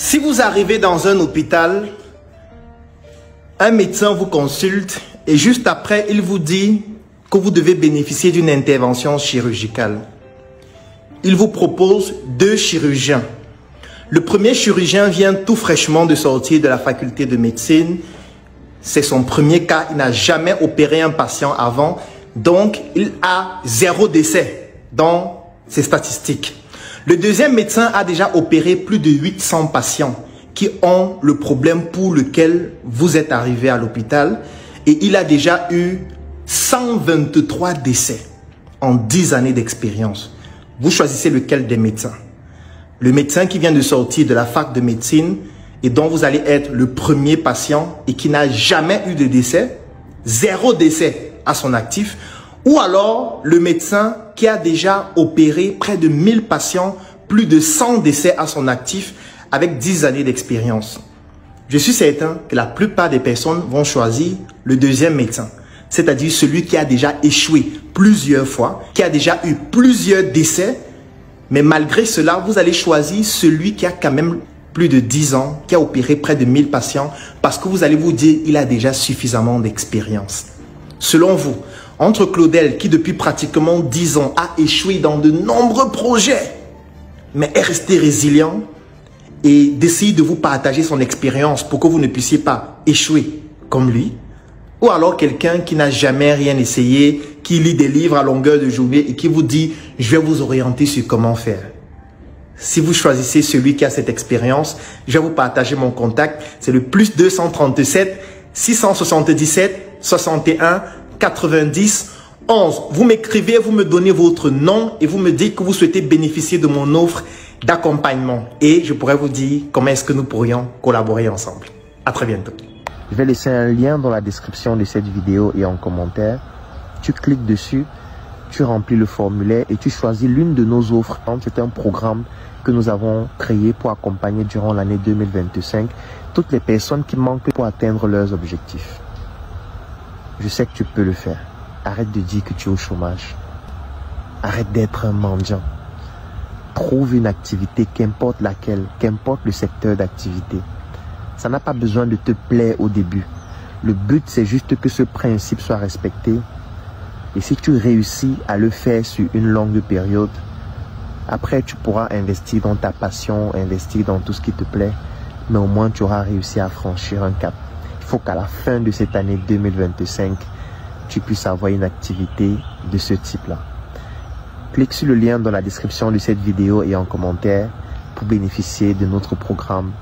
Si vous arrivez dans un hôpital, un médecin vous consulte et juste après, il vous dit que vous devez bénéficier d'une intervention chirurgicale. Il vous propose 2 chirurgiens. Le premier chirurgien vient tout fraîchement de sortir de la faculté de médecine. C'est son premier cas, il n'a jamais opéré un patient avant, donc il a 0 décès dans ses statistiques. Le deuxième médecin a déjà opéré plus de 800 patients qui ont le problème pour lequel vous êtes arrivé à l'hôpital et il a déjà eu 123 décès en 10 années d'expérience. Vous choisissez lequel des médecins? Le médecin qui vient de sortir de la fac de médecine et dont vous allez être le premier patient et qui n'a jamais eu de décès, 0 décès à son actif, ou alors le médecin qui a déjà opéré près de 1000 patients, plus de 100 décès à son actif avec 10 années d'expérience. Je suis certain que la plupart des personnes vont choisir le deuxième médecin, c'est-à-dire celui qui a déjà échoué plusieurs fois, qui a déjà eu plusieurs décès, mais malgré cela, vous allez choisir celui qui a quand même plus de 10 ans, qui a opéré près de 1000 patients, parce que vous allez vous dire qu'il a déjà suffisamment d'expérience. Selon vous, entre Claudel, qui depuis pratiquement 10 ans a échoué dans de nombreux projets, mais est resté résilient, et d'essayer de vous partager son expérience pour que vous ne puissiez pas échouer comme lui, ou alors quelqu'un qui n'a jamais rien essayé, qui lit des livres à longueur de journée et qui vous dit « je vais vous orienter sur comment faire ». Si vous choisissez celui qui a cette expérience, je vais vous partager mon contact. C'est le +237 677 61 90 11. Vous m'écrivez, vous me donnez votre nom et vous me dites que vous souhaitez bénéficier de mon offre d'accompagnement. Et je pourrais vous dire comment est-ce que nous pourrions collaborer ensemble. À très bientôt. Je vais laisser un lien dans la description de cette vidéo et en commentaire. Tu cliques dessus, tu remplis le formulaire et tu choisis l'une de nos offres. C'est un programme que nous avons créé pour accompagner durant l'année 2025 toutes les personnes qui manquent pour atteindre leurs objectifs. Je sais que tu peux le faire. Arrête de dire que tu es au chômage. Arrête d'être un mendiant. Trouve une activité, qu'importe laquelle, qu'importe le secteur d'activité. Ça n'a pas besoin de te plaire au début. Le but, c'est juste que ce principe soit respecté. Et si tu réussis à le faire sur une longue période, après tu pourras investir dans ta passion, investir dans tout ce qui te plaît, mais au moins tu auras réussi à franchir un cap. Il faut qu'à la fin de cette année 2025, tu puisses avoir une activité de ce type-là. Clique sur le lien dans la description de cette vidéo et en commentaire pour bénéficier de notre programme